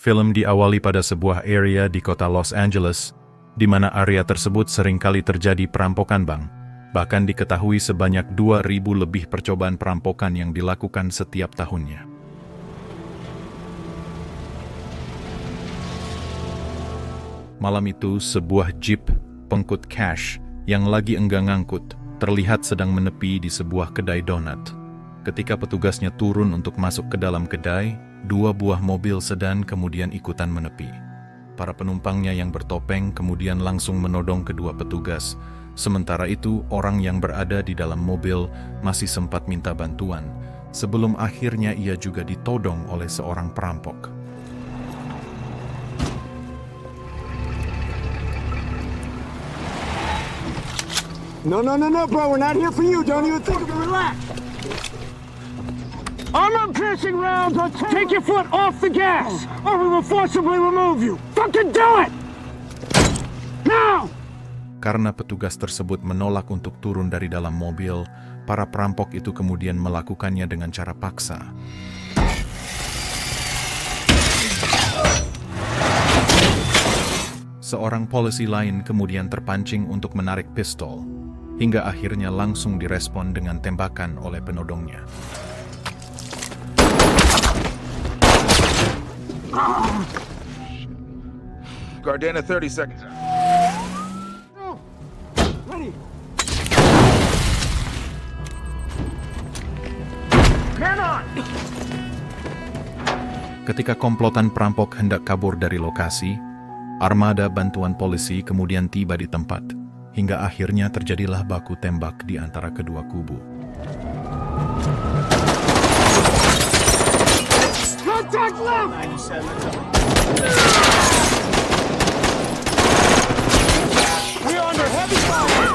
Film diawali pada sebuah area di kota Los Angeles, di mana area tersebut seringkali terjadi perampokan bank. Bahkan diketahui sebanyak 2.000 lebih percobaan perampokan yang dilakukan setiap tahunnya. Malam itu, sebuah jeep pengangkut cash yang lagi enggan ngangkut terlihat sedang menepi di sebuah kedai donat. Ketika petugasnya turun untuk masuk ke dalam kedai, 2 buah mobil sedan kemudian ikutan menepi. Para penumpangnya yang bertopeng kemudian langsung menodong kedua petugas. Sementara itu, orang yang berada di dalam mobil masih sempat minta bantuan, sebelum akhirnya ia juga ditodong oleh seorang perampok. No, bro. We're not here for you. Don't even think of it. Relax. Armor-piercing rounds. Take your foot off the gas, or we will forcibly remove you. Fucking do it! Now! Karena petugas tersebut menolak untuk turun dari dalam mobil, para perampok itu kemudian melakukannya dengan cara paksa. Seorang polisi lain kemudian terpancing untuk menarik pistol, hingga akhirnya langsung direspon dengan tembakan oleh penodongnya. Gardena, 30 seconds. Ready. Man on! Ketika komplotan perampok hendak kabur dari lokasi, armada bantuan polisi kemudian tiba di tempat, hingga akhirnya terjadilah baku tembak di antara kedua kubu. Contact left! We are under heavy fire!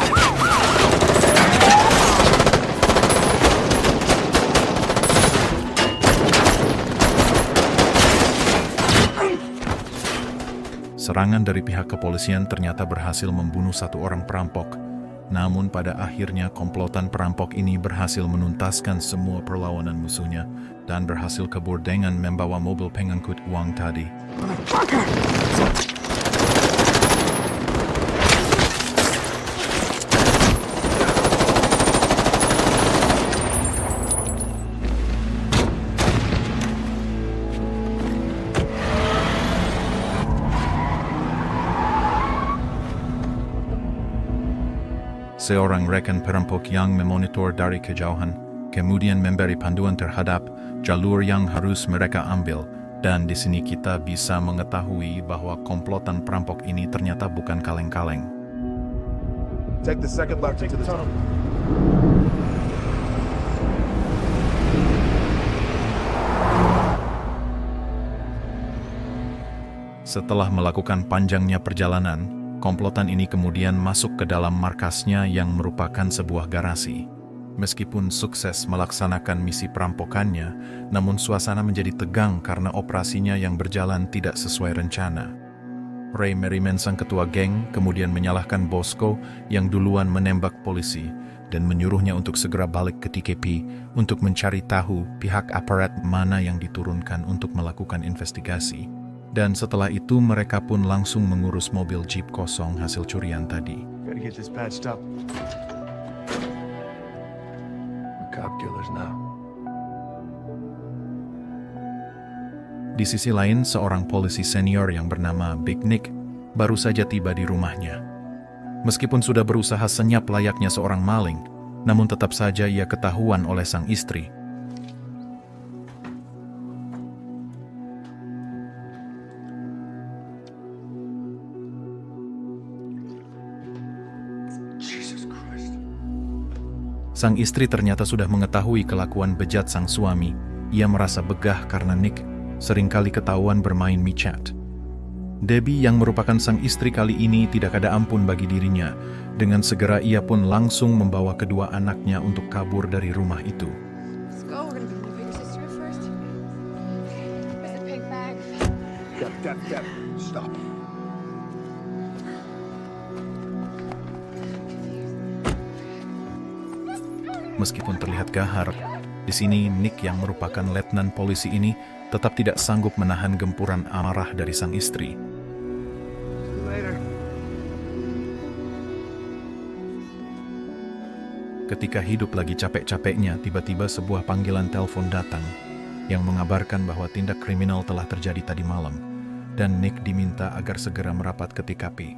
Serangan dari pihak kepolisian ternyata berhasil membunuh 1 orang perampok. Namun pada akhirnya komplotan perampok ini berhasil menuntaskan semua perlawanan musuhnya dan berhasil kabur dengan membawa mobil pengangkut uang tadi. Seorang rekan perampok yang memonitor dari kejauhan, kemudian memberi panduan terhadap jalur yang harus mereka ambil, dan di sini kita bisa mengetahui bahwa komplotan perampok ini ternyata bukan kaleng-kaleng. Take the second left into the tunnel. Setelah melakukan panjangnya perjalanan, komplotan ini kemudian masuk ke dalam markasnya yang merupakan sebuah garasi. Meskipun sukses melaksanakan misi perampokannya, namun suasana menjadi tegang karena operasinya yang berjalan tidak sesuai rencana. Ray Merriman, sang ketua geng, kemudian menyalahkan Bosco yang duluan menembak polisi dan menyuruhnya untuk segera balik ke TKP untuk mencari tahu pihak aparat mana yang diturunkan untuk melakukan investigasi. Dan setelah itu mereka pun langsung mengurus mobil jeep kosong hasil curian tadi. Gotta get this patched up. We're cop killers now. Di sisi lain, seorang polisi senior yang bernama Big Nick baru saja tiba di rumahnya. Meskipun sudah berusaha senyap layaknya seorang maling, namun tetap saja ia ketahuan oleh sang istri. Sang istri ternyata sudah mengetahui kelakuan bejat sang suami. Ia merasa begah karena Nick seringkali ketahuan bermain michat. Debbie yang merupakan sang istri kali ini tidak ada ampun bagi dirinya. Dengan segera ia pun langsung membawa kedua anaknya untuk kabur dari rumah itu. Let's go. We're gonna go pick your sister up first. Where's the pink bag? Deb, stop. Meskipun terlihat gahar, di sini Nick yang merupakan letnan polisi ini tetap tidak sanggup menahan gempuran amarah dari sang istri. Ketika hidup lagi capek-capeknya, tiba-tiba sebuah panggilan telepon datang yang mengabarkan bahwa tindak kriminal telah terjadi tadi malam, dan Nick diminta agar segera merapat ke TKP.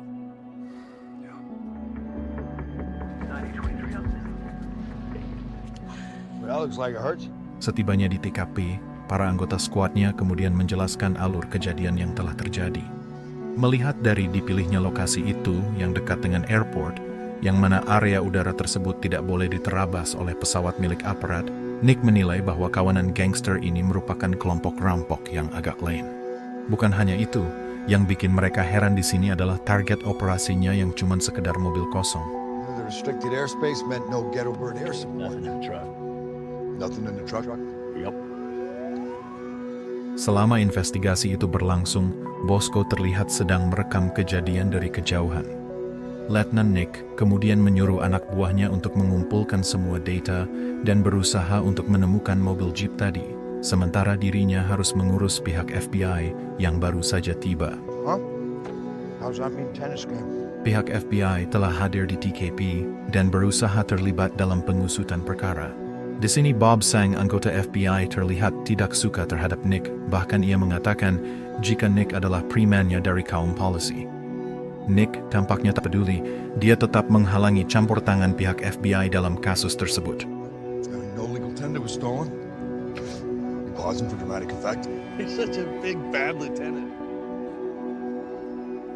Setibanya di TKP, para anggota skuadnya kemudian menjelaskan alur kejadian yang telah terjadi. Melihat dari dipilihnya lokasi itu yang dekat dengan airport, yang mana area udara tersebut tidak boleh diterabas oleh pesawat milik aparat, Nick menilai bahwa kawanan gangster ini merupakan kelompok rampok yang agak lain. Bukan hanya itu, yang bikin mereka heran di sini adalah target operasinya yang cuma sekedar mobil kosong. The restricted airspace meant no ghetto bird air support. Nothing in the truck. Nothing in the truck? Yep. Selama investigasi itu berlangsung, Bosco terlihat sedang merekam kejadian dari kejauhan. Letnan Nick kemudian menyuruh anak buahnya untuk mengumpulkan semua data dan berusaha untuk menemukan mobil jeep tadi, sementara dirinya harus mengurus pihak FBI yang baru saja tiba. Huh? How's that mean tennis game? Pihak FBI telah hadir di TKP dan berusaha terlibat dalam pengusutan perkara. Di sini Bob Sang, anggota FBI, terlihat tidak suka terhadap Nick, bahkan ia mengatakan jika Nick adalah premannya dari kaum polisi. Nick tampaknya tak peduli, dia tetap menghalangi campur tangan pihak FBI dalam kasus tersebut. No legal tender was stolen. You pausing for dramatic effect? He's such a big bad lieutenant.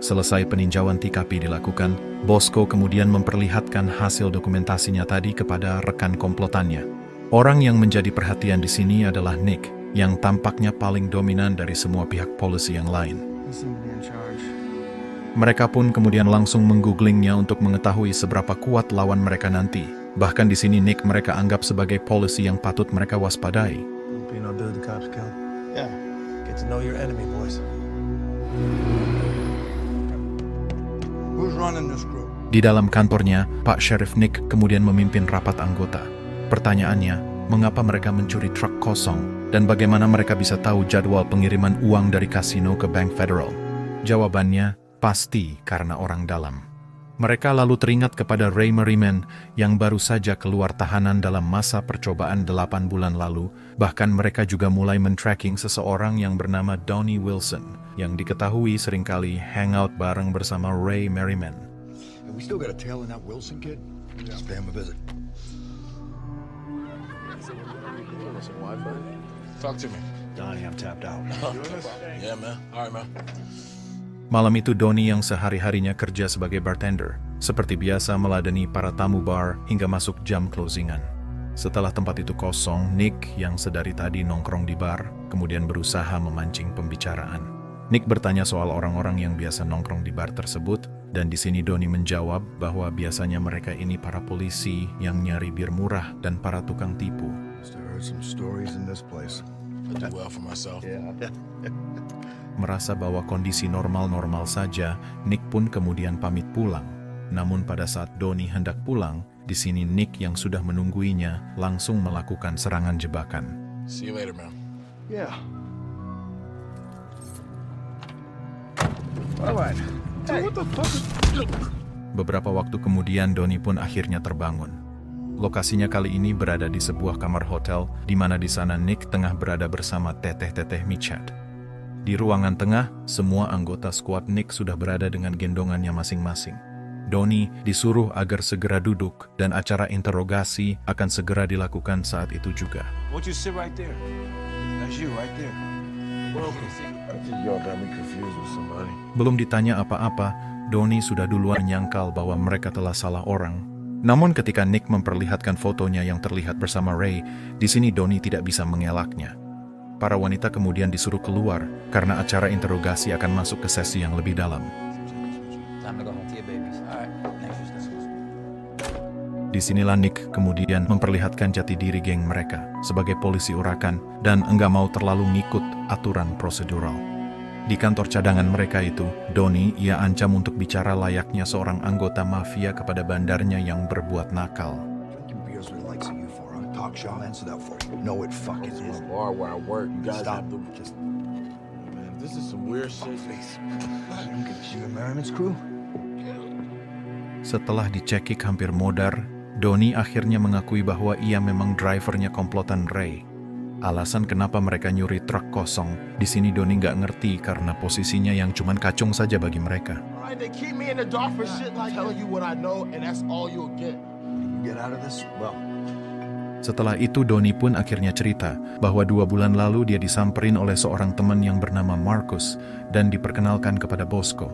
Selesai peninjauan TKP dilakukan, Bosco kemudian memperlihatkan hasil dokumentasinya tadi kepada rekan komplotannya. Orang yang menjadi perhatian di sini adalah Nick, yang tampaknya paling dominan dari semua pihak polisi yang lain. Mereka pun kemudian langsung menggooglingnya untuk mengetahui seberapa kuat lawan mereka nanti. Bahkan di sini Nick mereka anggap sebagai polisi yang patut mereka waspadai. Yeah. Get to know your enemy, boys. Who's running this group? Di dalam kantornya, Pak Sheriff Nick kemudian memimpin rapat anggota. Pertanyaannya, mengapa mereka mencuri truk kosong dan bagaimana mereka bisa tahu jadwal pengiriman uang dari kasino ke Bank Federal? Jawabannya, pasti karena orang dalam. Mereka lalu teringat kepada Ray Merriman yang baru saja keluar tahanan dalam masa percobaan 8 bulan lalu. Bahkan mereka juga mulai men-tracking seseorang yang bernama Donnie Wilson, yang diketahui seringkali hangout bareng bersama Ray Merriman. And we still got a tail in that Wilson kid? Just pay him a visit. Talk to me. Donnie, I'm tapped out. Yeah, man. All right, man. Malam itu Donnie yang sehari-harinya kerja sebagai bartender, seperti biasa meladeni para tamu bar hingga masuk jam closingan. Setelah tempat itu kosong, Nick yang sedari tadi nongkrong di bar, kemudian berusaha memancing pembicaraan. Nick bertanya soal orang-orang yang biasa nongkrong di bar tersebut, dan di sini Donnie menjawab bahwa biasanya mereka ini para polisi yang nyari bir murah dan para tukang tipu. Must have heard some stories in this place. I do well for myself. Yeah. Merasa bahwa kondisi normal-normal saja, Nick pun kemudian pamit pulang. Namun pada saat Donnie hendak pulang, di sini Nick yang sudah menungguinya langsung melakukan serangan jebakan. See you later, man. Yeah. All right. Hey, what the fuck is... Beberapa waktu kemudian Donnie pun akhirnya terbangun. Lokasinya kali ini berada di sebuah kamar hotel, di mana di sana Nick tengah berada bersama teteh-teteh Michat. Di ruangan tengah, semua anggota skuad Nick sudah berada dengan gendongannya masing-masing. Donnie disuruh agar segera duduk dan acara interogasi akan segera dilakukan saat itu juga. Won't you sit right there? That's you right there. Well, I think y'all got me confused with somebody. Belum ditanya apa-apa, Donnie sudah duluan menyangkal bahwa mereka telah salah orang. Namun ketika Nick memperlihatkan fotonya yang terlihat bersama Ray, di sini Donnie tidak bisa mengelaknya. Para wanita kemudian disuruh keluar karena acara interogasi akan masuk ke sesi yang lebih dalam. Disinilah Nick kemudian memperlihatkan jati diri geng mereka sebagai polisi urakan dan enggak mau terlalu ngikut aturan prosedural. Di kantor cadangan mereka itu, Donnie ia ancam untuk bicara layaknya seorang anggota mafia kepada bandarnya yang berbuat nakal. Drinking beers with the likes of you for, huh? cocksure. I'll answer that for you. No, it fucking This is isn't. my bar where I work. You guys Stop. have to just. Man, this is some weird shit. You don't get to see the Merriman's crew? Setelah dicekik hampir modar, Donnie akhirnya mengakui bahwa ia memang drivernya komplotan Ray. Alasan kenapa mereka nyuri truk kosong, di sini Donnie nggak ngerti karena posisinya yang cuman kacung saja bagi mereka. Alright, they keep me in the dark for shit like telling you what I know, and that's all you'll get. You get out of this? Well, Setelah itu Donnie pun akhirnya cerita bahwa 2 bulan lalu dia disamperin oleh seorang teman yang bernama Marcus dan diperkenalkan kepada Bosco.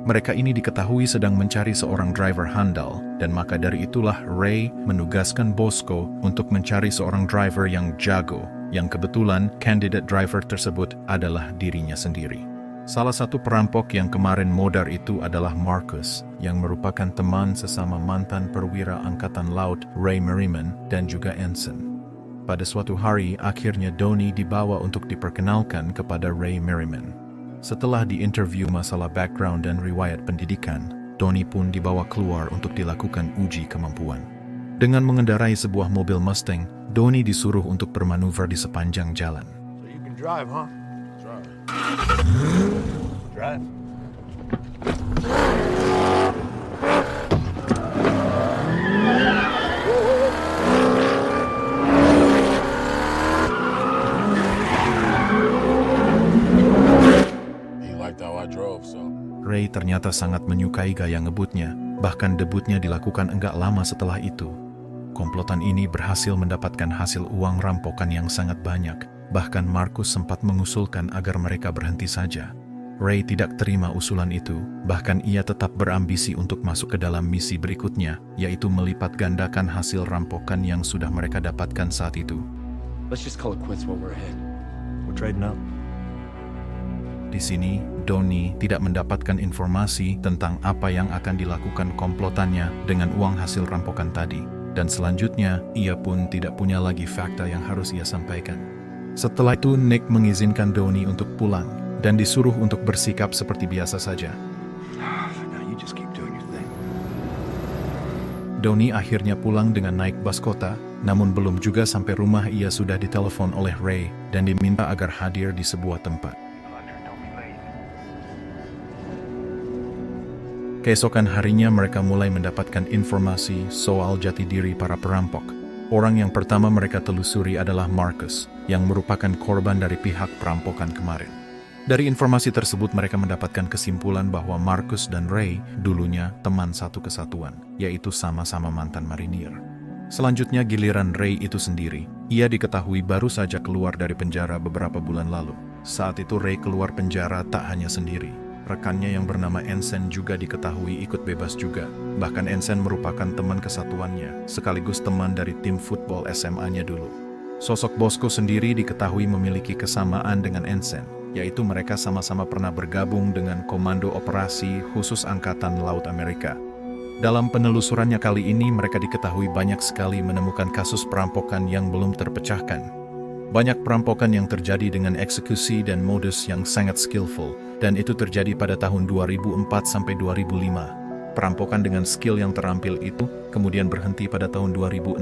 Mereka ini diketahui sedang mencari seorang driver handal, dan maka dari itulah Ray menugaskan Bosco untuk mencari seorang driver yang jago, yang kebetulan candidate driver tersebut adalah dirinya sendiri. Salah satu perampok yang kemarin modar itu adalah Marcus, yang merupakan teman sesama mantan perwira Angkatan Laut Ray Merriman dan juga Ensign. Pada suatu hari, akhirnya Donnie dibawa untuk diperkenalkan kepada Ray Merriman. Setelah diinterview masalah background dan riwayat pendidikan, Donnie pun dibawa keluar untuk dilakukan uji kemampuan. Dengan mengendarai sebuah mobil Mustang, Donnie disuruh untuk bermanuver di sepanjang jalan. So you can drive, huh? drive. He liked how I drove, so. Ray ternyata sangat menyukai gaya ngebutnya, bahkan debutnya dilakukan enggak lama setelah itu. Komplotan ini berhasil mendapatkan hasil uang rampokan yang sangat banyak, bahkan Marcus sempat mengusulkan agar mereka berhenti saja. Ray tidak terima usulan itu, bahkan ia tetap berambisi untuk masuk ke dalam misi berikutnya, yaitu melipat gandakan hasil rampokan yang sudah mereka dapatkan saat itu. Let's just call it quits while we're ahead. We're trading up. Di sini, Donnie tidak mendapatkan informasi tentang apa yang akan dilakukan komplotannya dengan uang hasil rampokan tadi. Dan selanjutnya, ia pun tidak punya lagi fakta yang harus ia sampaikan. Setelah itu, Nick mengizinkan Donnie untuk pulang dan disuruh untuk bersikap seperti biasa saja. Now you just keep doing your thing. Donnie akhirnya pulang dengan naik bus kota, namun belum juga sampai rumah ia sudah ditelepon oleh Ray dan diminta agar hadir di sebuah tempat. Keesokan harinya mereka mulai mendapatkan informasi soal jati diri para perampok. Orang yang pertama mereka telusuri adalah Marcus, yang merupakan korban dari pihak perampokan kemarin. Dari informasi tersebut mereka mendapatkan kesimpulan bahwa Marcus dan Ray dulunya teman satu kesatuan, yaitu sama-sama mantan marinir. Selanjutnya giliran Ray itu sendiri. Ia diketahui baru saja keluar dari penjara beberapa bulan lalu. Saat itu Ray keluar penjara tak hanya sendiri. Rekannya yang bernama Ensign juga diketahui ikut bebas juga. Bahkan Ensign merupakan teman kesatuannya, sekaligus teman dari tim football SMA-nya dulu. Sosok Bosco sendiri diketahui memiliki kesamaan dengan Ensign, yaitu mereka sama-sama pernah bergabung dengan Komando Operasi Khusus Angkatan Laut Amerika. Dalam penelusurannya kali ini mereka diketahui banyak sekali menemukan kasus perampokan yang belum terpecahkan. Banyak perampokan yang terjadi dengan eksekusi dan modus yang sangat skillful, dan itu terjadi pada tahun 2004 sampai 2005. Perampokan dengan skill yang terampil itu kemudian berhenti pada tahun 2006,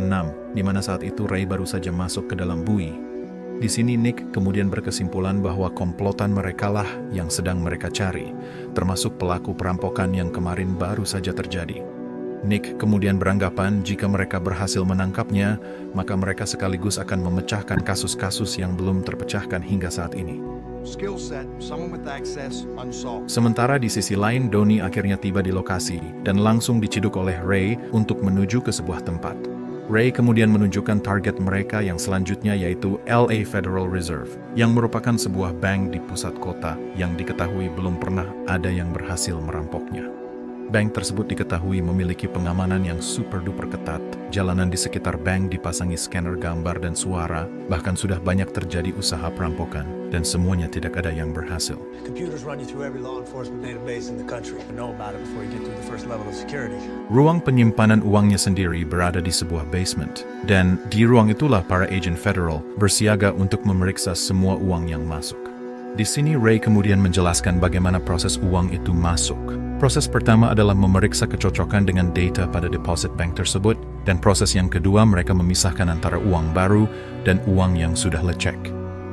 di mana saat itu Ray baru saja masuk ke dalam bui. Di sini Nick kemudian berkesimpulan bahwa komplotan merekalah yang sedang mereka cari, termasuk pelaku perampokan yang kemarin baru saja terjadi. Nick kemudian beranggapan jika mereka berhasil menangkapnya, maka mereka sekaligus akan memecahkan kasus-kasus yang belum terpecahkan hingga saat ini. Skill set, someone with access, unsolved. Sementara di sisi lain, Donnie akhirnya tiba di lokasi dan langsung diciduk oleh Ray untuk menuju ke sebuah tempat. Ray kemudian menunjukkan target mereka yang selanjutnya yaitu LA Federal Reserve, yang merupakan sebuah bank di pusat kota yang diketahui belum pernah ada yang berhasil merampoknya. Bank tersebut diketahui memiliki pengamanan yang super-duper ketat. Jalanan di sekitar bank dipasangi scanner gambar dan suara, bahkan sudah banyak terjadi usaha perampokan, dan semuanya tidak ada yang berhasil. Computers run you through every law enforcement database in the country. You know about it before you get through the first level of security. Ruang penyimpanan uangnya sendiri berada di sebuah basement, dan di ruang itulah para agen federal bersiaga untuk memeriksa semua uang yang masuk. Di sini Ray kemudian menjelaskan bagaimana proses uang itu masuk. Proses pertama adalah memeriksa kecocokan dengan data pada deposit bank tersebut, dan proses yang kedua mereka memisahkan antara uang baru dan uang yang sudah lecek.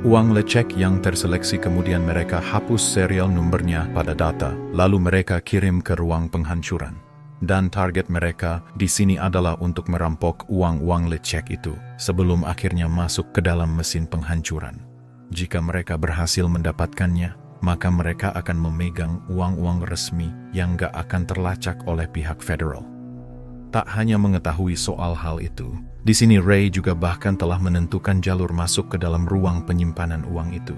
Uang lecek yang terseleksi kemudian mereka hapus serial numbernya pada data, lalu mereka kirim ke ruang penghancuran. Dan target mereka di sini adalah untuk merampok uang-uang lecek itu sebelum akhirnya masuk ke dalam mesin penghancuran. Jika mereka berhasil mendapatkannya, maka mereka akan memegang uang-uang resmi yang gak akan terlacak oleh pihak federal. Tak hanya mengetahui soal hal itu, di sini Ray juga bahkan telah menentukan jalur masuk ke dalam ruang penyimpanan uang itu.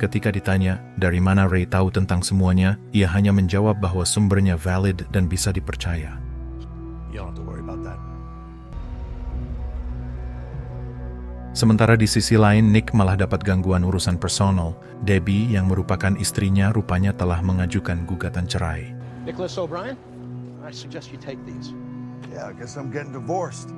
Ketika ditanya dari mana Ray tahu tentang semuanya, ia hanya menjawab bahwa sumbernya valid dan bisa dipercaya. You don't have to worry about that. Sementara di sisi lain, Nick malah dapat gangguan urusan personal. Debbie, yang merupakan istrinya, rupanya telah mengajukan gugatan cerai. Nicholas O'Brien, I suggest you take these. Yeah, I guess I'm getting divorced.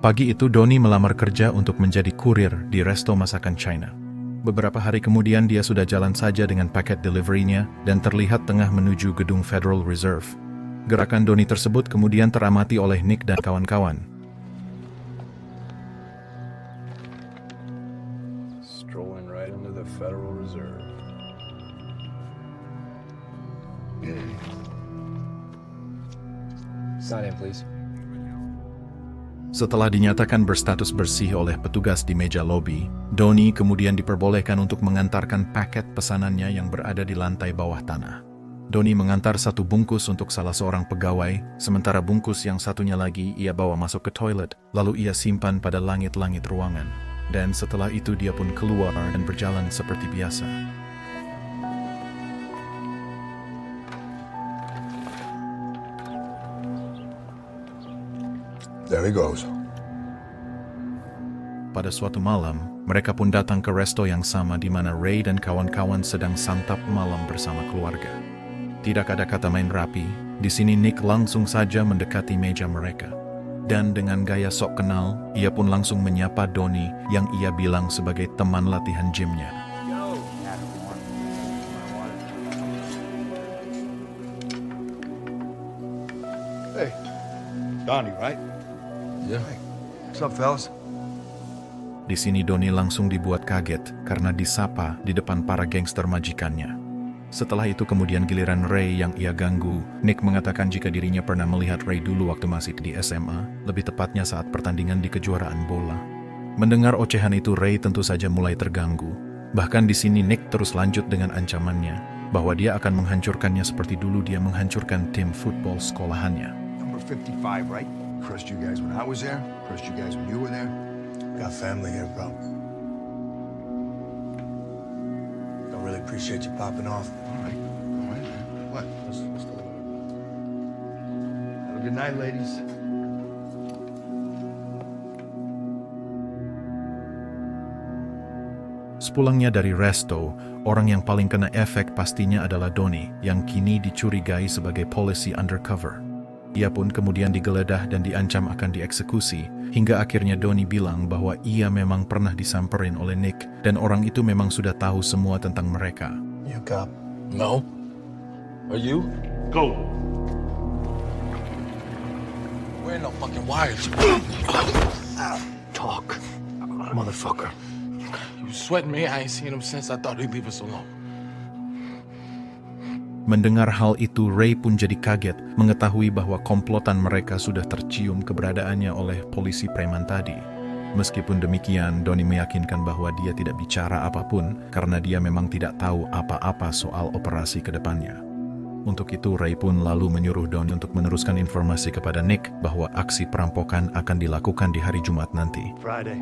Pagi itu, Donnie melamar kerja untuk menjadi kurir di resto masakan China. Beberapa hari kemudian, dia sudah jalan saja dengan paket delivery-nya dan terlihat tengah menuju gedung Federal Reserve. Gerakan Donnie tersebut kemudian teramati oleh Nick dan kawan-kawan. Strolling right into the Federal Reserve. Sign in, please. Setelah dinyatakan berstatus bersih oleh petugas di meja lobi, Donnie kemudian diperbolehkan untuk mengantarkan paket pesanannya yang berada di lantai bawah tanah. Donnie mengantar satu bungkus untuk salah seorang pegawai, sementara bungkus yang satunya lagi ia bawa masuk ke toilet, lalu ia simpan pada langit-langit ruangan. Dan setelah itu dia pun keluar dan berjalan seperti biasa. There he goes. Pada suatu malam, mereka pun datang ke resto yang sama di mana Ray dan kawan-kawan sedang santap malam bersama keluarga. Tidak ada kata main rapi, di sini Nick langsung saja mendekati meja mereka. Dan dengan gaya sok kenal, ia pun langsung menyapa Donnie yang ia bilang sebagai teman latihan gymnya. Hey, Donnie, right? Yeah. What's up, fellas? Di sini Donnie langsung dibuat kaget karena disapa di depan para gangster majikannya. Setelah itu kemudian giliran Ray yang ia ganggu. Nick mengatakan jika dirinya pernah melihat Ray dulu waktu masih di SMA, lebih tepatnya saat pertandingan di kejuaraan bola. Mendengar ocehan itu, Ray tentu saja mulai terganggu. Bahkan di sini Nick terus lanjut dengan ancamannya bahwa dia akan menghancurkannya seperti dulu dia menghancurkan tim football sekolahannya. Number 55, right? Crushed you guys when I was there. Crushed you guys when you were there. Got family here, bro. Don't really appreciate you popping off. All right, man. What? Let's go. Have a good night, ladies. Sepulangnya dari resto, orang yang paling kena efek pastinya adalah Donnie yang kini dicurigai sebagai polisi undercover. Ia pun kemudian digeledah dan diancam akan dieksekusi, hingga akhirnya Donnie bilang bahwa ia memang pernah disamperin oleh Nick dan orang itu memang sudah tahu semua tentang mereka. You cop. No. Are you? Go. We're in no fucking wires. Talk, motherfucker. You sweating me? I ain't seen him since. I thought he'd leave us alone. Mendengar hal itu, Ray pun jadi kaget mengetahui bahwa komplotan mereka sudah tercium keberadaannya oleh polisi preman tadi. Meskipun demikian, Donnie meyakinkan bahwa dia tidak bicara apapun karena dia memang tidak tahu apa-apa soal operasi ke depannya. Untuk itu, Ray pun lalu menyuruh Donnie untuk meneruskan informasi kepada Nick bahwa aksi perampokan akan dilakukan di hari Jumat nanti. Friday.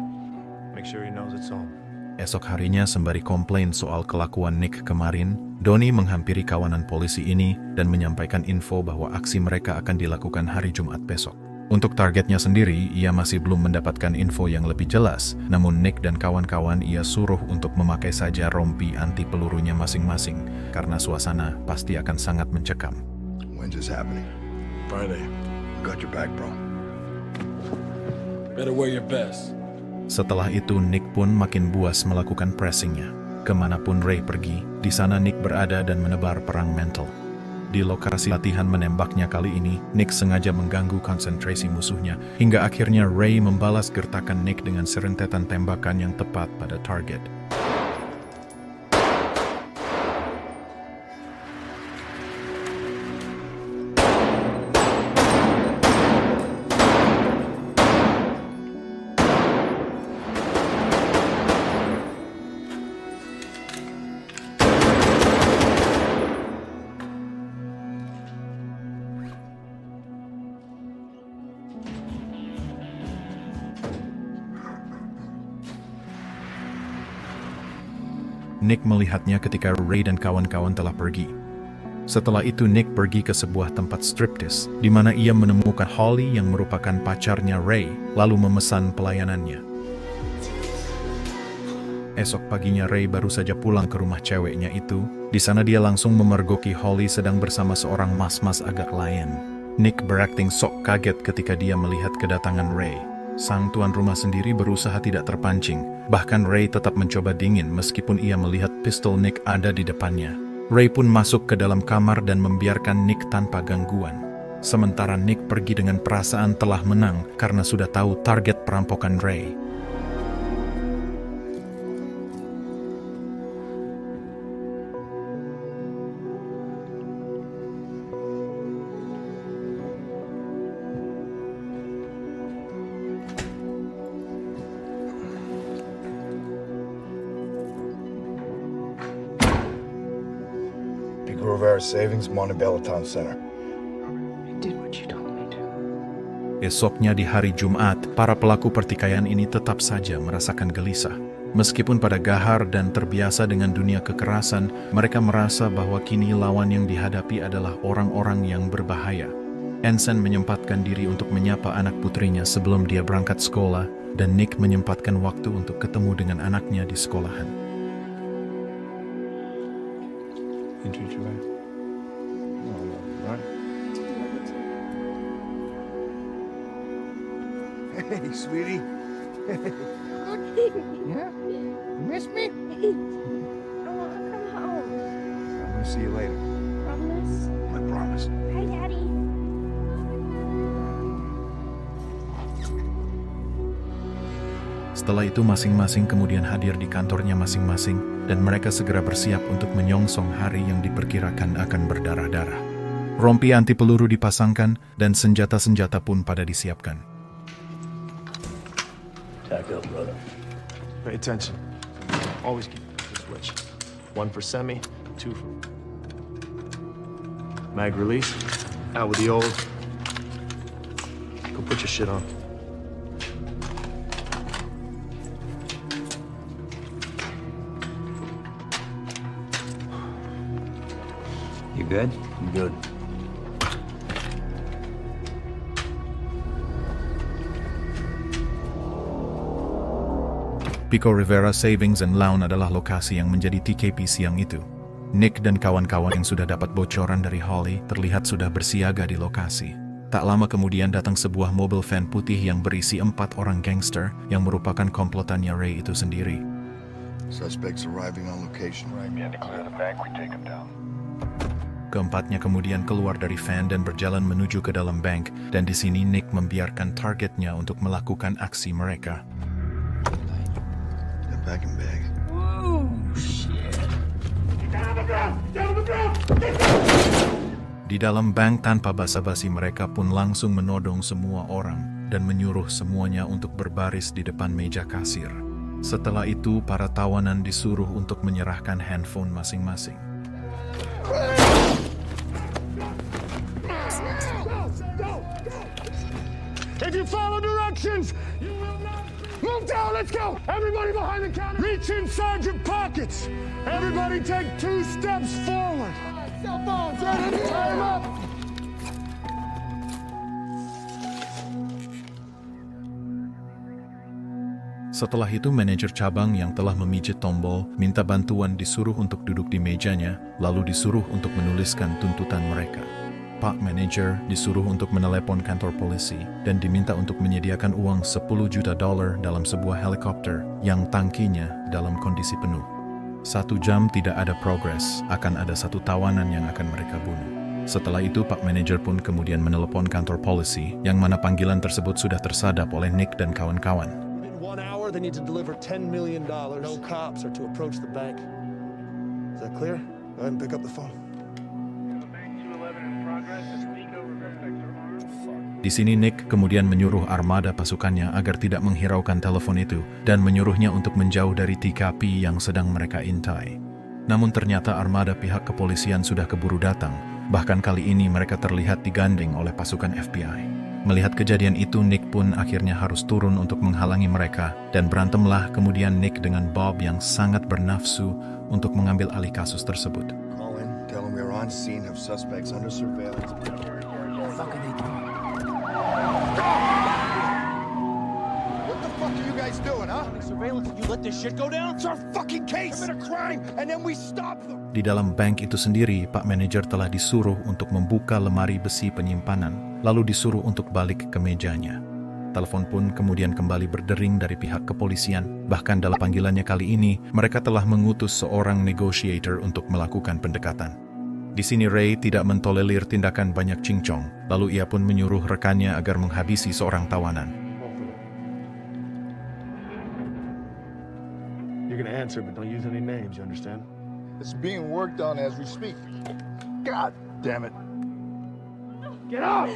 Make sure he knows it's on. Esok harinya sembari komplain soal kelakuan Nick kemarin, Donnie menghampiri kawanan polisi ini dan menyampaikan info bahwa aksi mereka akan dilakukan hari Jumat besok. Untuk targetnya sendiri, ia masih belum mendapatkan info yang lebih jelas, namun Nick dan kawan-kawan ia suruh untuk memakai saja rompi anti pelurunya masing-masing, karena suasana pasti akan sangat mencekam. When's this happening? Friday. Got your back, bro. Better wear your best. Setelah itu, Nick pun makin buas melakukan pressingnya. Kemanapun Ray pergi, di sana Nick berada dan menebar perang mental. Di lokasi latihan menembaknya kali ini, Nick sengaja mengganggu konsentrasi musuhnya, hingga akhirnya Ray membalas gertakan Nick dengan serentetan tembakan yang tepat pada target. Nick melihatnya ketika Ray dan kawan-kawan telah pergi. Setelah itu Nick pergi ke sebuah tempat striptease, di mana ia menemukan Holly yang merupakan pacarnya Ray, lalu memesan pelayanannya. Esok paginya Ray baru saja pulang ke rumah ceweknya itu. Di sana dia langsung memergoki Holly sedang bersama seorang mas-mas agak lain. Nick berakting sok kaget ketika dia melihat kedatangan Ray. Sang tuan rumah sendiri berusaha tidak terpancing. Bahkan Ray tetap mencoba dingin meskipun ia melihat pistol Nick ada di depannya. Ray pun masuk ke dalam kamar dan membiarkan Nick tanpa gangguan. Sementara Nick pergi dengan perasaan telah menang karena sudah tahu target perampokan Ray. Big Rivera Savings, Montebello Town Center. I did what you told me to. Esoknya di hari Jumat, para pelaku pertikaian ini tetap saja merasakan gelisah. Meskipun pada gahar dan terbiasa dengan dunia kekerasan, mereka merasa bahwa kini lawan yang dihadapi adalah orang-orang yang berbahaya. Ensign menyempatkan diri untuk menyapa anak putrinya sebelum dia berangkat sekolah, dan Nick menyempatkan waktu untuk ketemu dengan anaknya di sekolahan. You treat you right. Right? Hey, sweetie. Yeah? You miss me? I want to come home. I'm gonna see you later. Promise? I promise. Hi, Daddy. Setelah itu masing-masing kemudian hadir di kantornya masing-masing, dan mereka segera bersiap untuk menyongsong hari yang diperkirakan akan berdarah-darah. Rompi anti peluru dipasangkan, dan senjata-senjata pun pada disiapkan. Tack up, brother. Pay attention. Always keep the switch. 1 for semi, 2 for... Mag release. Out with the old. Go put your shit on. You good? I'm good. Pico Rivera Savings and Loan adalah lokasi yang menjadi TKP siang itu. Nick dan kawan-kawan yang sudah dapat bocoran dari Holly terlihat sudah bersiaga di lokasi. Tak lama kemudian datang sebuah mobil van putih yang berisi 4 orang gangster yang merupakan komplotannya Ray itu sendiri. Suspects arriving on location. Keempatnya kemudian keluar dari van dan berjalan menuju ke dalam bank, dan di sini Nick membiarkan targetnya untuk melakukan aksi mereka. They're packing bags. Di dalam bank tanpa basa-basi mereka pun langsung menodong semua orang dan menyuruh semuanya untuk berbaris di depan meja kasir. Setelah itu para tawanan disuruh untuk menyerahkan handphone masing-masing. If you follow directions, you will not move down. Let's go. Everybody behind the counter. Reach inside your pockets. Everybody take 2 steps forward. Cell phones ready. Time up. Setelah itu manajer cabang yang telah memijit tombol minta bantuan disuruh untuk duduk di mejanya, lalu disuruh untuk menuliskan tuntutan mereka. Pak Manager disuruh untuk menelepon kantor polisi dan diminta untuk menyediakan uang $10 juta dalam sebuah helikopter yang tangkinya dalam kondisi penuh. 1 jam tidak ada progres, akan ada 1 tawanan yang akan mereka bunuh. Setelah itu, Pak Manajer pun kemudian menelepon kantor polisi, yang mana panggilan tersebut sudah tersadap oleh Nick dan kawan-kawan. In 1 hour, they need to deliver $10 million. No cops are to approach the bank. Is that clear? Go ahead and pick up the phone. Di sini Nick kemudian menyuruh armada pasukannya agar tidak menghiraukan telepon itu dan menyuruhnya untuk menjauh dari TKP yang sedang mereka intai. Namun ternyata armada pihak kepolisian sudah keburu datang. Bahkan kali ini mereka terlihat digandeng oleh pasukan FBI. Melihat kejadian itu, Nick pun akhirnya harus turun untuk menghalangi mereka, dan berantemlah kemudian Nick dengan Bob yang sangat bernafsu untuk mengambil alih kasus tersebut. Call in, tell them we're on scene, have suspects under surveillance. What the fuck are you guys doing, huh? Surveillance, you let this shit go down? It's our fucking case! Commit a crime, and then we stop them! Di dalam bank itu sendiri, Pak Manajer telah disuruh untuk membuka lemari besi penyimpanan, lalu disuruh untuk balik ke mejanya. Telepon pun kemudian kembali berdering dari pihak kepolisian. Bahkan dalam panggilannya kali ini, mereka telah mengutus seorang negotiator untuk melakukan pendekatan. Di sini Ray tidak mentolerir tindakan banyak cincong, lalu ia pun menyuruh rekannya agar menghabisi seorang tawanan. You're gonna answer, but don't use any names, you understand? It's being worked on as we speak. God damn it. Get out!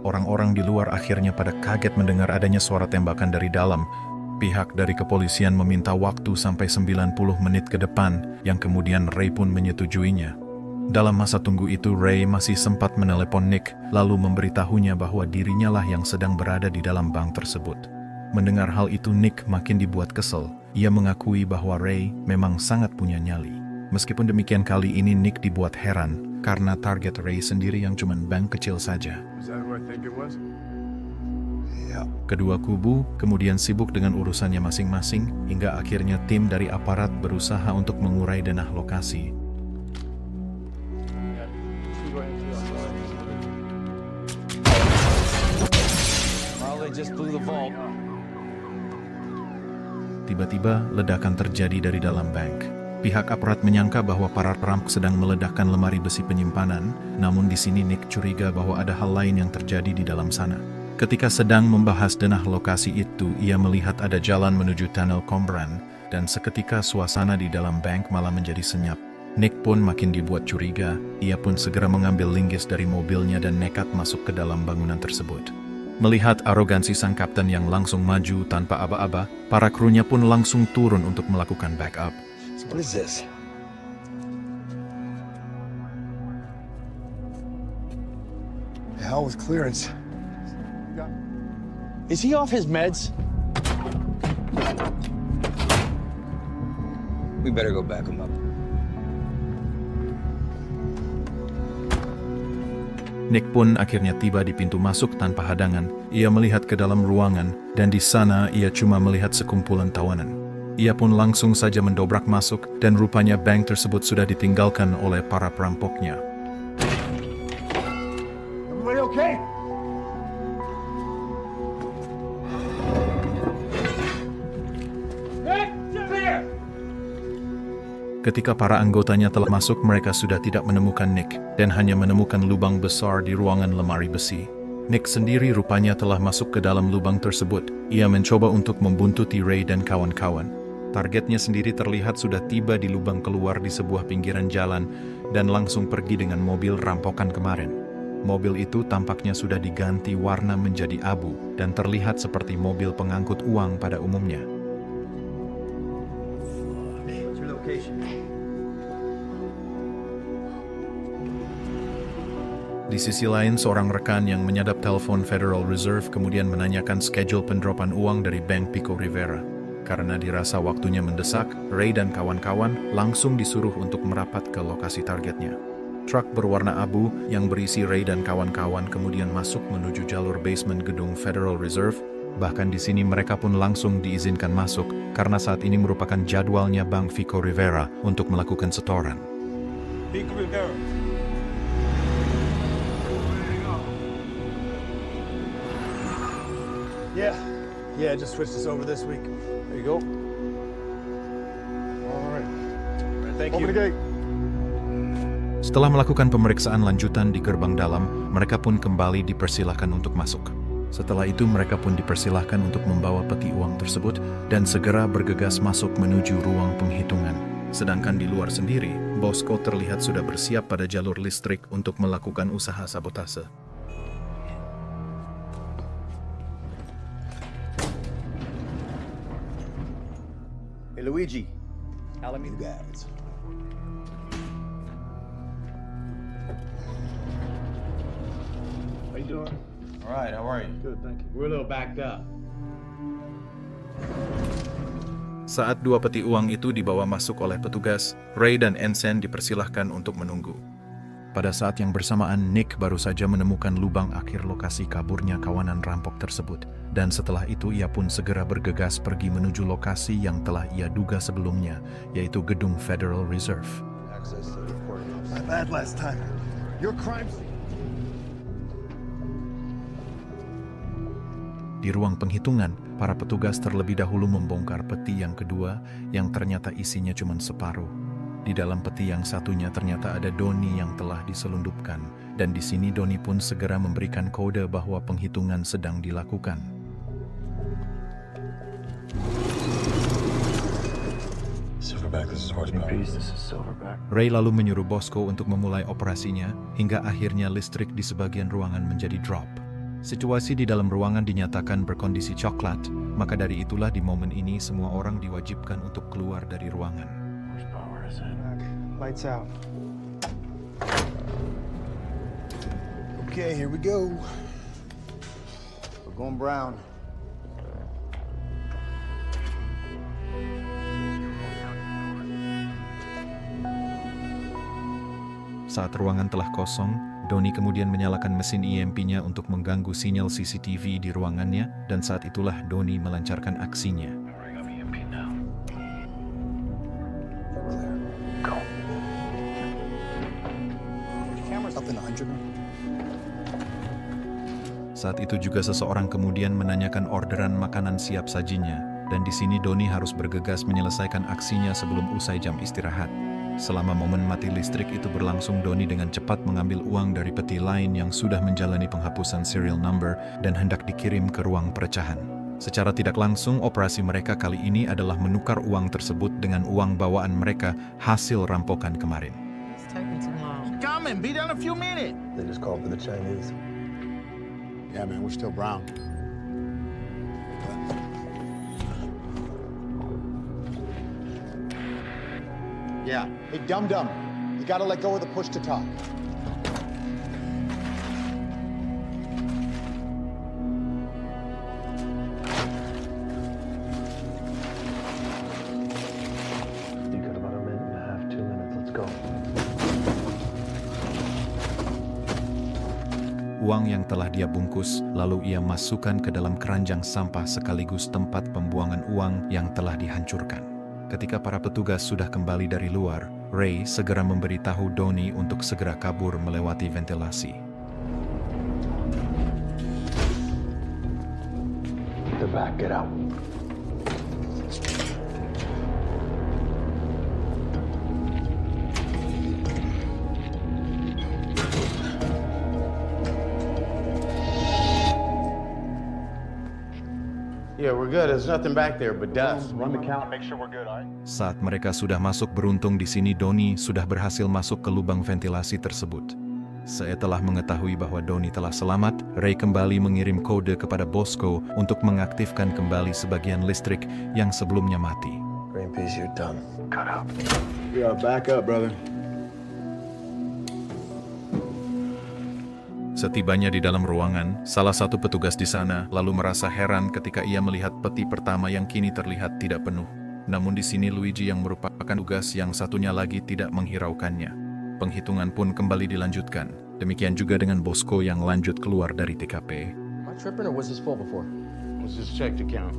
Orang-orang di luar akhirnya pada kaget mendengar adanya suara tembakan dari dalam. Pihak dari kepolisian meminta waktu sampai 90 menit ke depan, yang kemudian Ray pun menyetujuinya. Dalam masa tunggu itu, Ray masih sempat menelepon Nick, lalu memberitahunya bahwa dirinya lah yang sedang berada di dalam bank tersebut. Mendengar hal itu, Nick makin dibuat kesel. Ia mengakui bahwa Ray memang sangat punya nyali. Meskipun demikian, kali ini Nick dibuat heran karena target Ray sendiri yang cuma bank kecil saja. Is that who I think it was? Yeah. Kedua kubu kemudian sibuk dengan urusannya masing-masing hingga akhirnya tim dari aparat berusaha untuk mengurai denah lokasi. Well, they just blew the vault. Tiba-tiba ledakan terjadi dari dalam bank. Pihak aparat menyangka bahwa para perampok sedang meledakkan lemari besi penyimpanan, namun di sini Nick curiga bahwa ada hal lain yang terjadi di dalam sana. Ketika sedang membahas denah lokasi itu, ia melihat ada jalan menuju tunnel Combran, dan seketika suasana di dalam bank malah menjadi senyap. Nick pun makin dibuat curiga. Ia pun segera mengambil linggis dari mobilnya dan nekat masuk ke dalam bangunan tersebut. Melihat arogansi sang kapten yang langsung maju tanpa aba-aba, para krunya pun langsung turun untuk melakukan backup. So what is this? The hell with clearance. Is he off his meds? We better go back him up. Nick pun akhirnya tiba di pintu masuk tanpa hadangan. Ia melihat ke dalam ruangan, dan di sana ia cuma melihat sekumpulan tawanan. Ia pun langsung saja mendobrak masuk, dan rupanya bank tersebut sudah ditinggalkan oleh para perampoknya. Everybody okay? Ketika para anggotanya telah masuk, mereka sudah tidak menemukan Nick, dan hanya menemukan lubang besar di ruangan lemari besi. Nick sendiri rupanya telah masuk ke dalam lubang tersebut. Ia mencoba untuk membuntuti Ray dan kawan-kawan. Targetnya sendiri terlihat sudah tiba di lubang keluar di sebuah pinggiran jalan, dan langsung pergi dengan mobil rampokan kemarin. Mobil itu tampaknya sudah diganti warna menjadi abu, dan terlihat seperti mobil pengangkut uang pada umumnya. What's your location? Di sisi lain, seorang rekan yang menyadap telepon Federal Reserve kemudian menanyakan schedule pendropan uang dari Bank Pico Rivera. Karena dirasa waktunya mendesak, Ray dan kawan-kawan langsung disuruh untuk merapat ke lokasi targetnya. Truk berwarna abu yang berisi Ray dan kawan-kawan kemudian masuk menuju jalur basement gedung Federal Reserve. Bahkan di sini mereka pun langsung diizinkan masuk karena saat ini merupakan jadwalnya Bank Pico Rivera untuk melakukan setoran. Pico Rivera. Yeah, I just switched this over this week. There you go. All right. Open the gate. Setelah melakukan pemeriksaan lanjutan di gerbang dalam, mereka pun kembali dipersilahkan untuk masuk. Setelah itu mereka pun dipersilahkan untuk membawa peti uang tersebut dan segera bergegas masuk menuju ruang penghitungan. Sedangkan di luar sendiri, Bosco terlihat sudah bersiap pada jalur listrik untuk melakukan usaha sabotase. Hey, Luigi. Tell me the guys. How you doing? All right, how are you? Good, thank you. We're a little backed up. Saat dua peti uang itu dibawa masuk oleh petugas, Ray dan Ensign dipersilahkan untuk menunggu. Pada saat yang bersamaan, Nick baru saja menemukan lubang akhir lokasi kaburnya kawanan rampok tersebut. Dan setelah itu ia pun segera bergegas pergi menuju lokasi yang telah ia duga sebelumnya, yaitu gedung Federal Reserve. Access to the recording office. My bad last time. Your crime scene. Di ruang penghitungan, para petugas terlebih dahulu membongkar peti yang kedua yang ternyata isinya cuma separuh. Di dalam peti yang satunya ternyata ada Donnie yang telah diselundupkan, dan di sini Donnie pun segera memberikan kode bahwa penghitungan sedang dilakukan. Silverback, this is horsepower. This is Silverback. Ray lalu menyuruh Bosco untuk memulai operasinya, hingga akhirnya listrik di sebagian ruangan menjadi drop. Situasi di dalam ruangan dinyatakan berkondisi coklat, maka dari itulah di momen ini semua orang diwajibkan untuk keluar dari ruangan. Horsepower is in. Lights out. Okay, here we go. We're going brown. Saat ruangan telah kosong, Donnie kemudian menyalakan mesin EMP-nya untuk mengganggu sinyal CCTV di ruangannya, dan saat itulah Donnie melancarkan aksinya. Saat itu juga seseorang kemudian menanyakan orderan makanan siap sajinya, dan di sini Donnie harus bergegas menyelesaikan aksinya sebelum usai jam istirahat. Selama momen mati listrik itu berlangsung, Donnie dengan cepat mengambil uang dari peti lain yang sudah menjalani penghapusan serial number dan hendak dikirim ke ruang perecahan. Secara tidak langsung, operasi mereka kali ini adalah menukar uang tersebut dengan uang bawaan mereka hasil rampokan kemarin. Coming, be done a few minutes. They just called for the Chinese. Yeah, man, we're still brown. Yeah. Hey, dum-dum, you gotta let go of the push to talk. You got about a minute and a half, 2 minutes. Let's go. Uang yang telah dia bungkus, lalu ia masukkan ke dalam keranjang sampah sekaligus tempat pembuangan uang yang telah dihancurkan. Ketika para petugas sudah kembali dari luar, Ray segera memberitahu Donnie untuk segera kabur melewati ventilasi. They're back. Get out. Yeah, we're good. There's nothing back there but dust. Run the count, make sure we're good, all right? Saat mereka sudah masuk beruntung di sini, Donnie sudah berhasil masuk ke lubang ventilasi tersebut. Setelah mengetahui bahwa Donnie telah selamat, Ray kembali mengirim kode kepada Bosco untuk mengaktifkan kembali sebagian listrik yang sebelumnya mati. Greenpeace, you're done. Cut out. We are back up, brother. Setibanya di dalam ruangan, salah satu petugas di sana lalu merasa heran ketika ia melihat peti pertama yang kini terlihat tidak penuh. Namun di sini Luigi yang merupakan tugas yang satunya lagi tidak menghiraukannya. Penghitungan pun kembali dilanjutkan. Demikian juga dengan Bosco yang lanjut keluar dari TKP. Am I tripping or was this full before? Let's just check the count.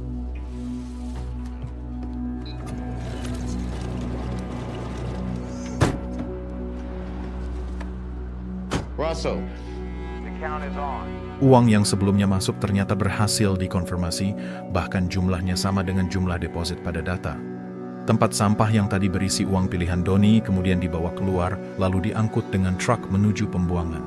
Russell. Count is on. Uang yang sebelumnya masuk ternyata berhasil dikonfirmasi, bahkan jumlahnya sama dengan jumlah deposit pada data. Tempat sampah yang tadi berisi uang pilihan Donnie kemudian dibawa keluar, lalu diangkut dengan truk menuju pembuangan.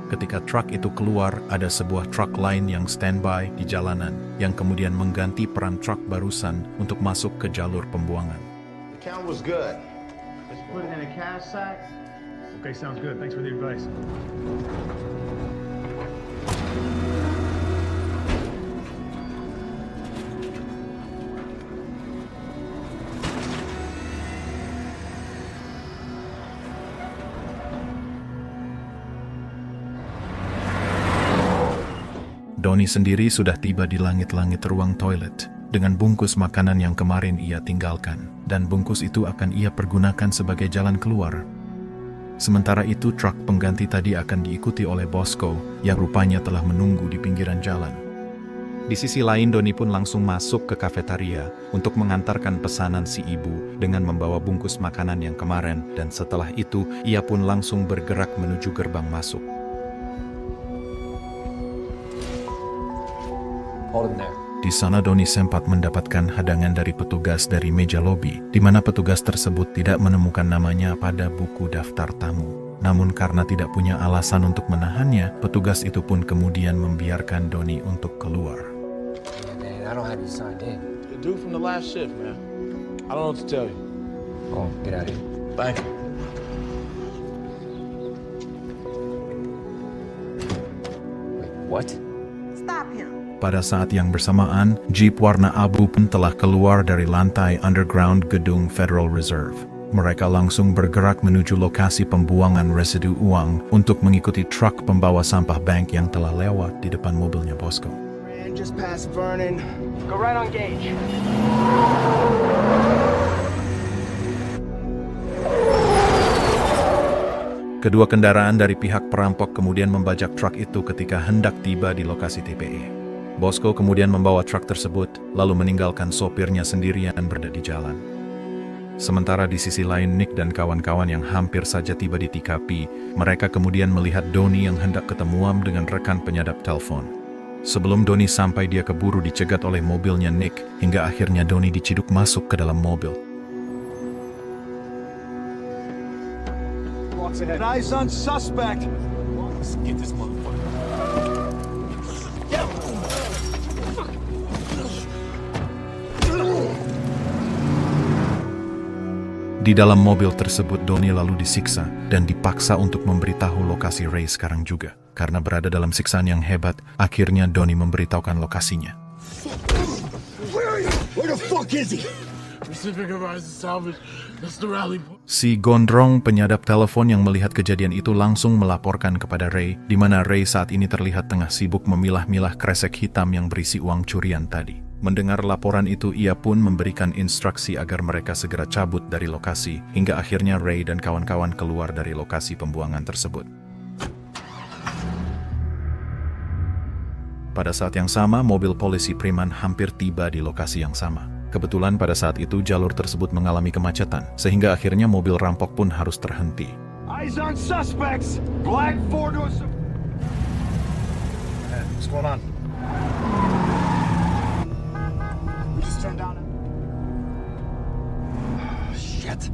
Ketika truk itu keluar, ada sebuah truk lain yang standby di jalanan, yang kemudian mengganti peran truk barusan untuk masuk ke jalur pembuangan. The count was good. Let's put it in a cash sack. Okay, sounds good. Thanks for the advice. Donnie sendiri sudah tiba di langit-langit ruang toilet dengan bungkus makanan yang kemarin ia tinggalkan, dan bungkus itu akan ia pergunakan sebagai jalan keluar. Sementara itu, truk pengganti tadi akan diikuti oleh Bosco yang rupanya telah menunggu di pinggiran jalan. Di sisi lain, Donnie pun langsung masuk ke kafetaria untuk mengantarkan pesanan si ibu dengan membawa bungkus makanan yang kemarin, dan setelah itu ia pun langsung bergerak menuju gerbang masuk. Hold him there. Di sana Donnie sempat mendapatkan hadangan dari petugas dari meja lobi, di mana petugas tersebut tidak menemukan namanya pada buku daftar tamu. Namun karena tidak punya alasan untuk menahannya, petugas itu pun kemudian membiarkan Donnie untuk keluar. Yeah, man, I don't have you signed in. The dude from the last shift, man. I don't know what to tell you. Oh, get out of here. Thank you. Wait, what? Stop him. Pada saat yang bersamaan, Jeep warna abu pun telah keluar dari lantai underground gedung Federal Reserve. Mereka langsung bergerak menuju lokasi pembuangan residu uang untuk mengikuti truk pembawa sampah bank yang telah lewat di depan mobilnya Bosco. Just past Vernon. Go right on Gage. Kedua kendaraan dari pihak perampok kemudian membajak truk itu ketika hendak tiba di lokasi TPE. Bosco kemudian membawa truk tersebut, lalu meninggalkan sopirnya sendirian berada di jalan. Sementara di sisi lain, Nick dan kawan-kawan yang hampir saja tiba di TKP, mereka kemudian melihat Donnie yang hendak ketemuan dengan rekan penyadap telepon. Sebelum Donnie sampai, dia keburu dicegat oleh mobilnya Nick, hingga akhirnya Donnie diciduk masuk ke dalam mobil. Eyes on suspect. Let's get this motherfucker. Di dalam mobil tersebut, Donnie lalu disiksa dan dipaksa untuk memberitahu lokasi Ray sekarang juga. Karena berada dalam siksaan yang hebat, akhirnya Donnie memberitahukan lokasinya. Where the fuck is he? Pacific Horizon Salvage. That's the rally point. Si gondrong penyadap telepon yang melihat kejadian itu langsung melaporkan kepada Ray, di mana Ray saat ini terlihat tengah sibuk memilah-milah kresek hitam yang berisi uang curian tadi. Mendengar laporan itu, ia pun memberikan instruksi agar mereka segera cabut dari lokasi, hingga akhirnya Ray dan kawan-kawan keluar dari lokasi pembuangan tersebut. Pada saat yang sama, mobil polisi Preman hampir tiba di lokasi yang sama. Kebetulan pada saat itu jalur tersebut mengalami kemacetan, sehingga akhirnya mobil rampok pun harus terhenti. Eyes on suspects. Black Ford or some... Hey, what's going on? We just turned down. Shit.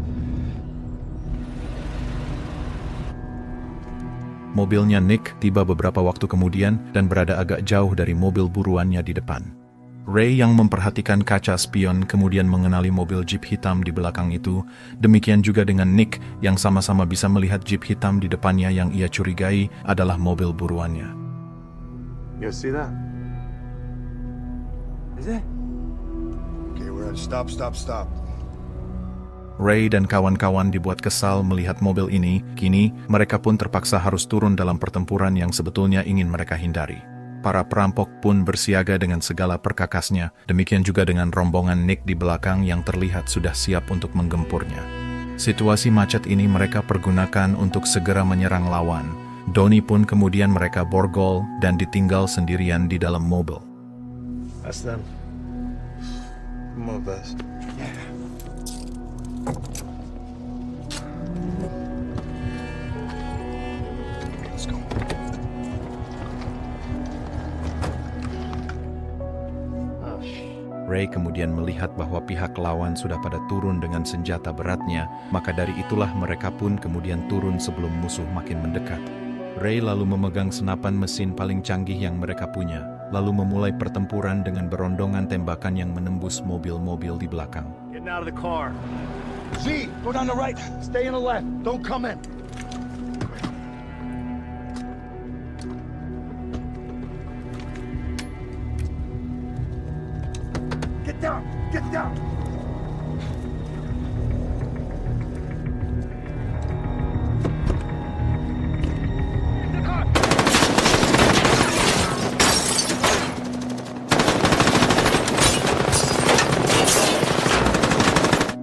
Mobilnya Nick tiba beberapa waktu kemudian dan berada agak jauh dari mobil buruannya di depan. Ray yang memperhatikan kaca spion kemudian mengenali mobil Jeep hitam di belakang itu, demikian juga dengan Nick yang sama-sama bisa melihat Jeep hitam di depannya yang ia curigai adalah mobil buruannya. You see that? Is it? Okay, we're at stop. Ray dan kawan-kawan dibuat kesal melihat mobil ini. Kini, mereka pun terpaksa harus turun dalam pertempuran yang sebetulnya ingin mereka hindari. Para perampok pun bersiaga dengan segala perkakasnya, demikian juga dengan rombongan Nick di belakang yang terlihat sudah siap untuk menggempurnya. Situasi macet ini mereka pergunakan untuk segera menyerang lawan. Donnie pun kemudian mereka borgol dan ditinggal sendirian di dalam mobil. That's them. Come on, Bess. Let's go. Oh, shit. Ray kemudian melihat bahwa pihak lawan sudah pada turun dengan senjata beratnya, maka dari itulah mereka pun kemudian turun sebelum musuh makin mendekat. Ray lalu memegang senapan mesin paling canggih yang mereka punya, lalu memulai pertempuran dengan berondongan tembakan yang menembus mobil-mobil di belakang. Getting out of the car. Z, go down the right. Stay in the left. Don't come in. Get down. Get down. In the car.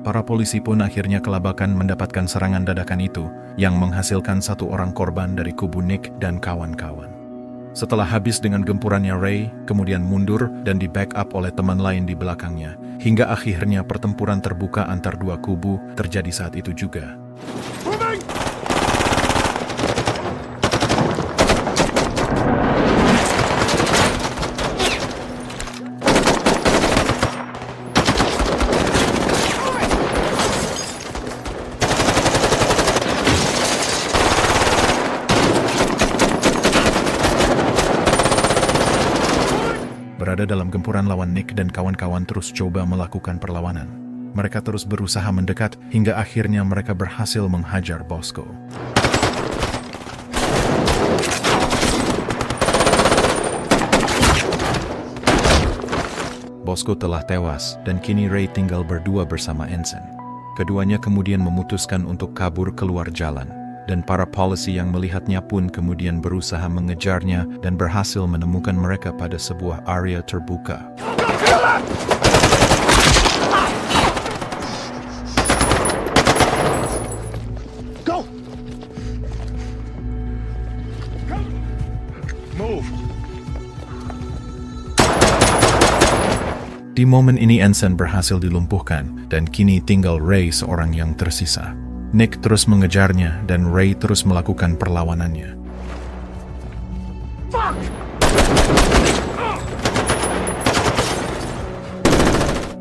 Para polisi pun akhirnya kelabakan mendapatkan serangan dadakan itu, yang menghasilkan satu orang korban dari kubu Nick dan kawan-kawan. Setelah habis dengan gempurannya Ray, kemudian mundur dan di-backup oleh teman lain di belakangnya, hingga akhirnya pertempuran terbuka antar dua kubu terjadi saat itu juga. Berada dalam gempuran lawan Nick dan kawan-kawan terus coba melakukan perlawanan. Mereka terus berusaha mendekat hingga akhirnya mereka berhasil menghajar Bosco. Bosco telah tewas dan kini Ray tinggal berdua bersama Ensign. Keduanya kemudian memutuskan untuk kabur keluar jalan. Dan para polisi yang melihatnya pun kemudian berusaha mengejarnya dan berhasil menemukan mereka pada sebuah area terbuka. Go! Move! Di momen ini Ensign berhasil dilumpuhkan dan kini tinggal Ray seorang yang tersisa. Nick terus mengejarnya dan Ray terus melakukan perlawanannya.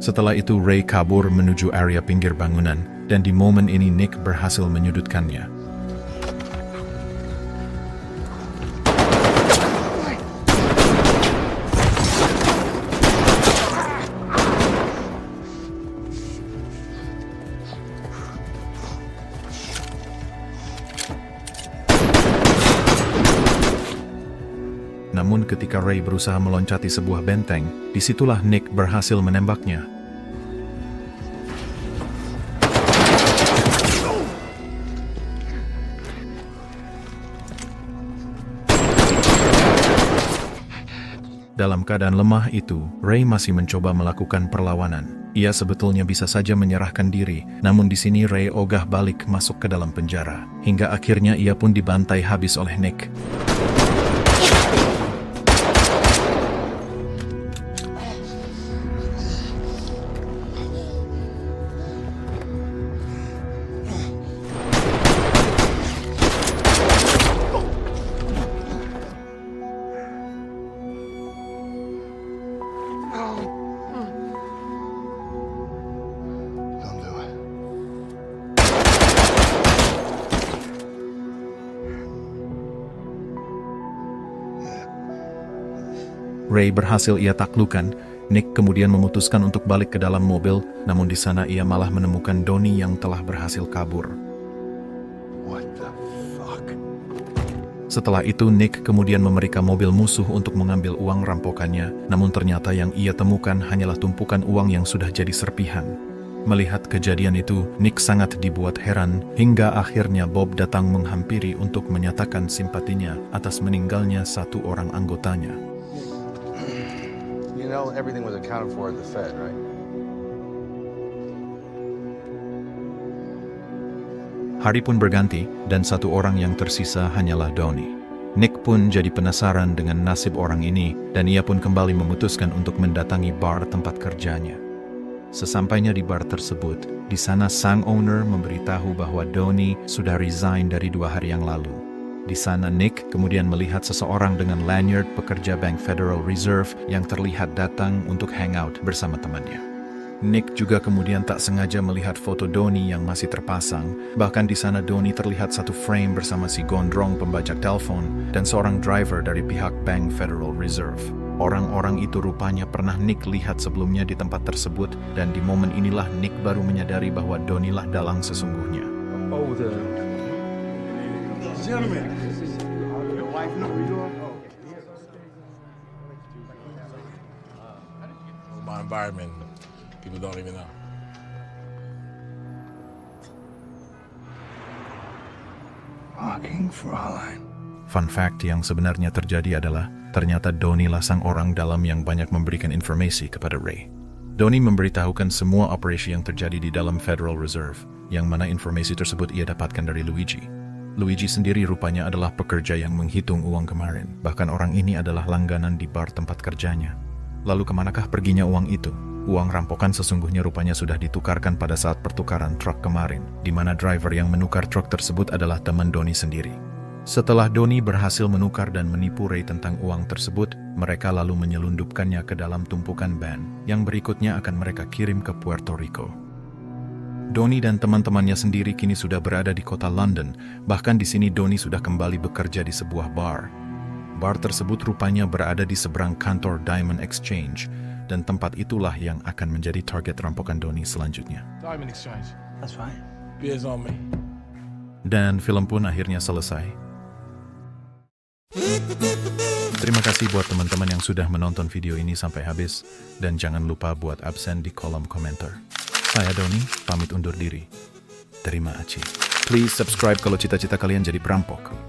Setelah itu Ray kabur menuju area pinggir bangunan dan di momen ini Nick berhasil menyudutkannya. Namun ketika Ray berusaha meloncati sebuah benteng, disitulah Nick berhasil menembaknya. Dalam keadaan lemah itu, Ray masih mencoba melakukan perlawanan. Ia sebetulnya bisa saja menyerahkan diri, namun di sini Ray ogah balik masuk ke dalam penjara, hingga akhirnya ia pun dibantai habis oleh Nick. Don't do it. Ray berhasil ia taklukkan. Nick kemudian memutuskan untuk balik ke dalam mobil, namun di sana ia malah menemukan Donnie yang telah berhasil kabur. What the fuck? Setelah itu Nick kemudian memeriksa mobil musuh untuk mengambil uang rampokannya, namun ternyata yang ia temukan hanyalah tumpukan uang yang sudah jadi serpihan. Melihat kejadian itu, Nick sangat dibuat heran, hingga akhirnya Bob datang menghampiri untuk menyatakan simpatinya atas meninggalnya satu orang anggotanya. You know everything was accounted for at the Fed, right? Hari pun berganti, dan satu orang yang tersisa hanyalah Donnie. Nick pun jadi penasaran dengan nasib orang ini, dan ia pun kembali memutuskan untuk mendatangi bar tempat kerjanya. Sesampainya di bar tersebut, di sana sang owner memberitahu bahwa Donnie sudah resign dari 2 hari yang lalu. Di sana Nick kemudian melihat seseorang dengan lanyard pekerja Bank Federal Reserve yang terlihat datang untuk hangout bersama temannya. Nick juga kemudian tak sengaja melihat foto Donnie yang masih terpasang. Bahkan di sana Donnie terlihat satu frame bersama si gondrong pembajak telepon dan seorang driver dari pihak Bank Federal Reserve. Orang-orang itu rupanya pernah Nick lihat sebelumnya di tempat tersebut, dan di momen inilah Nick baru menyadari bahwa Donnie lah dalang sesungguhnya. Oh, the Gentlemen. Your wife know who you are? my environment. People don't even know. Walking Fraulein. Fun fact yang sebenarnya terjadi adalah ternyata Donnie lah sang orang dalam yang banyak memberikan informasi kepada Ray. Donnie memberitahukan semua operasi yang terjadi di dalam Federal Reserve, yang mana informasi tersebut ia dapatkan dari Luigi. Luigi sendiri rupanya adalah pekerja yang menghitung uang kemarin. Bahkan orang ini adalah langganan di bar tempat kerjanya. Lalu kemanakah perginya uang itu? Uang rampokan sesungguhnya rupanya sudah ditukarkan pada saat pertukaran truk kemarin, di mana driver yang menukar truk tersebut adalah teman Donnie sendiri. Setelah Donnie berhasil menukar dan menipu Ray tentang uang tersebut, mereka lalu menyelundupkannya ke dalam tumpukan ban yang berikutnya akan mereka kirim ke Puerto Rico. Donnie dan teman-temannya sendiri kini sudah berada di kota London. Bahkan di sini Donnie sudah kembali bekerja di sebuah bar. Bar tersebut rupanya berada di seberang kantor Diamond Exchange, dan tempat itulah yang akan menjadi target rampokan Donnie selanjutnya. Diamond Exchange. That's right. Beers on me. Dan film pun akhirnya selesai. Terima kasih buat teman-teman yang sudah menonton video ini sampai habis, dan jangan lupa buat absen di kolom komentar. Saya Donnie, pamit undur diri. Terima kasih. Please subscribe kalau cita-cita kalian jadi perampok.